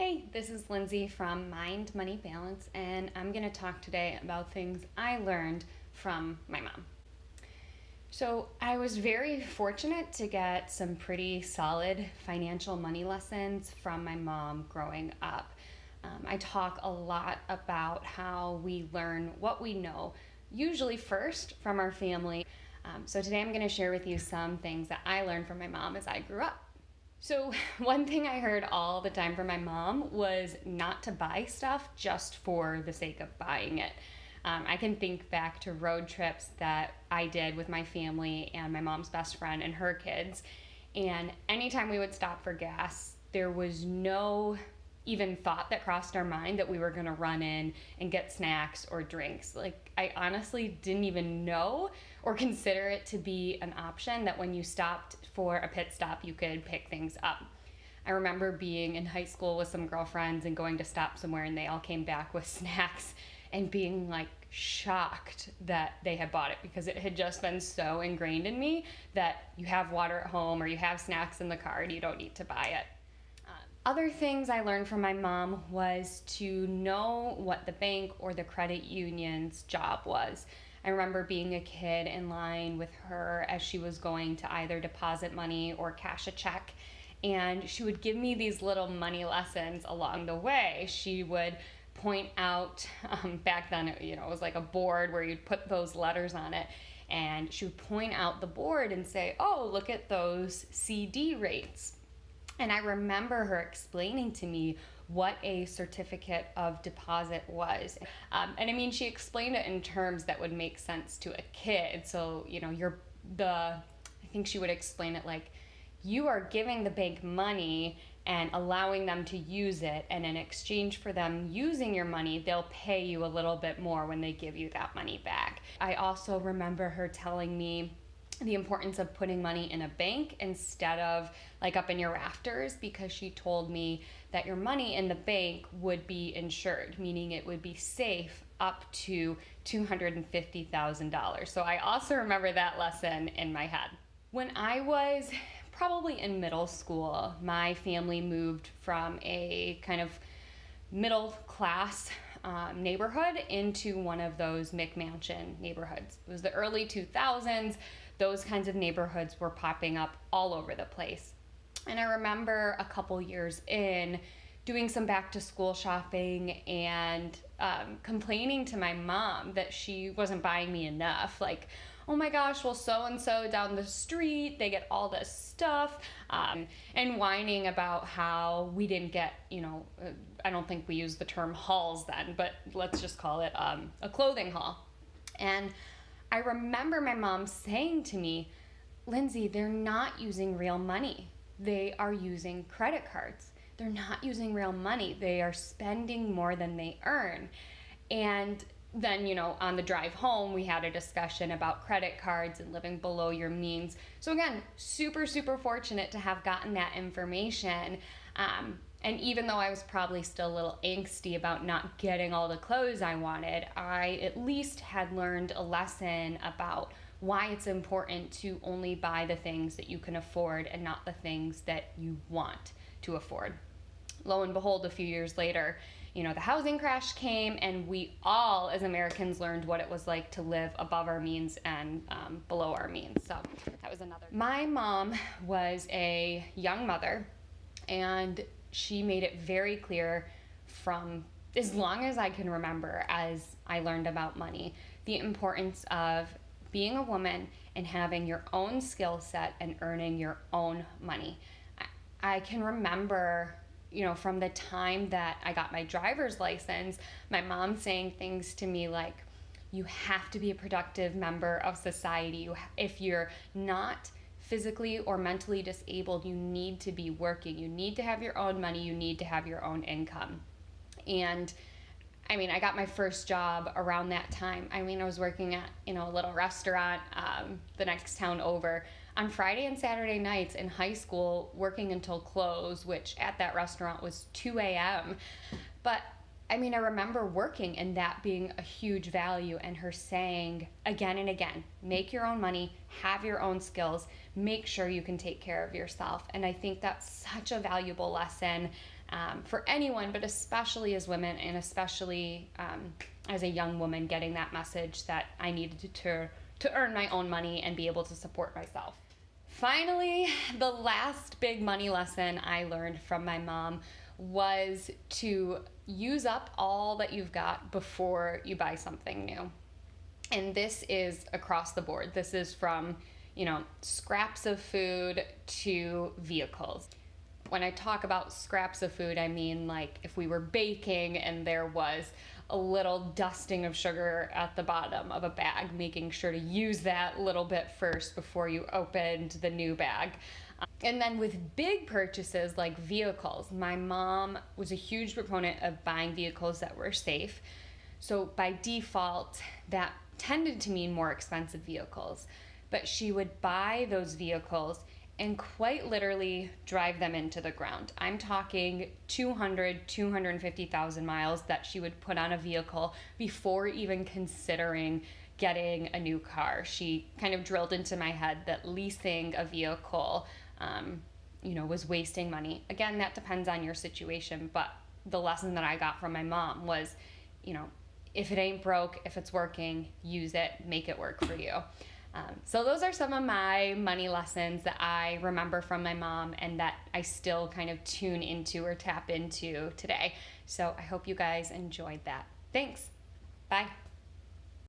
Hey, this is Lindsay from Mind Money Balance, and I'm going to talk today about things I learned from my mom. So, I was very fortunate to get some pretty solid financial money lessons from my mom growing up. I talk a lot about how we learn what we know, usually first from our family. So, today I'm going to share with you some things that I learned from my mom as I grew up. So one thing I heard all the time from my mom was not to buy stuff just for the sake of buying it. I can think back to road trips that I did with my family and my mom's best friend and her kids. And anytime we would stop for gas, there was no even thought that crossed our mind that we were going to run in and get snacks or drinks. Like, I honestly didn't even know or consider it to be an option that when you stopped for a pit stop, you could pick things up. I remember being in high school with some girlfriends and going to stop somewhere, and they all came back with snacks and being like shocked that they had bought it, because it had just been so ingrained in me that you have water at home or you have snacks in the car and you don't need to buy it. Other things I learned from my mom was to know what the bank or the credit union's job was. I remember being a kid in line with her as she was going to either deposit money or cash a check, and she would give me these little money lessons along the way. She would point out, back then it was like a board where you'd put those letters on it, and she would point out the board and say, "Oh, look at those CD rates." And I remember her explaining to me what a certificate of deposit was. And I mean, she explained it in terms that would make sense to a kid. So, I think she would explain it like, you are giving the bank money and allowing them to use it, and in exchange for them using your money, they'll pay you a little bit more when they give you that money back. I also remember her telling me the importance of putting money in a bank instead of like up in your rafters, because she told me that your money in the bank would be insured, meaning it would be safe up to $250,000. So I also remember that lesson in my head. When I was probably in middle school, my family moved from a kind of middle class neighborhood into one of those McMansion neighborhoods. It was the early 2000s. Those kinds of neighborhoods were popping up all over the place. And I remember a couple years in doing some back to school shopping and complaining to my mom that she wasn't buying me enough. Like, oh my gosh, well, so-and-so down the street, they get all this stuff, and whining about how we didn't get, I don't think we used the term hauls then, but let's just call it a clothing haul. And I remember my mom saying to me, "Lindsay, they're not using real money. They are using credit cards. They're not using real money. They are spending more than they earn." And then, on the drive home, we had a discussion about credit cards and living below your means. So again, super, super fortunate to have gotten that information. And even though I was probably still a little angsty about not getting all the clothes I wanted, I at least had learned a lesson about why it's important to only buy the things that you can afford and not the things that you want to afford. Lo and behold, a few years later, the housing crash came, and we all as Americans learned what it was like to live above our means and below our means. So that was another. My mom was a young mother, and she made it very clear from as long as I can remember, as I learned about money, the importance of being a woman and having your own skill set and earning your own money. I can remember, from the time that I got my driver's license, my mom saying things to me like, you have to be a productive member of society. If you're not physically or mentally disabled, you need to be working. You need to have your own money. You need to have your own income. And I got my first job around that time. I was working at, a little restaurant the next town over on Friday and Saturday nights in high school, working until close, which at that restaurant was 2 a.m. But I remember working and that being a huge value, and her saying again and again, make your own money, have your own skills, make sure you can take care of yourself. And I think that's such a valuable lesson. for anyone, but especially as women, and especially as a young woman, getting that message that I needed to earn my own money and be able to support myself. Finally, the last big money lesson I learned from my mom was to use up all that you've got before you buy something new. And this is across the board. This is from, scraps of food to vehicles. When I talk about scraps of food, I mean like if we were baking and there was a little dusting of sugar at the bottom of a bag, making sure to use that little bit first before you opened the new bag. And then with big purchases like vehicles, my mom was a huge proponent of buying vehicles that were safe. So by default, that tended to mean more expensive vehicles. But she would buy those vehicles and quite literally drive them into the ground. I'm talking 250,000 miles that she would put on a vehicle before even considering getting a new car. She kind of drilled into my head that leasing a vehicle, was wasting money. Again, that depends on your situation, but the lesson that I got from my mom was, if it ain't broke, if it's working, use it, make it work for you. So those are some of my money lessons that I remember from my mom and that I still kind of tune into or tap into today. So I hope you guys enjoyed that. Thanks. Bye.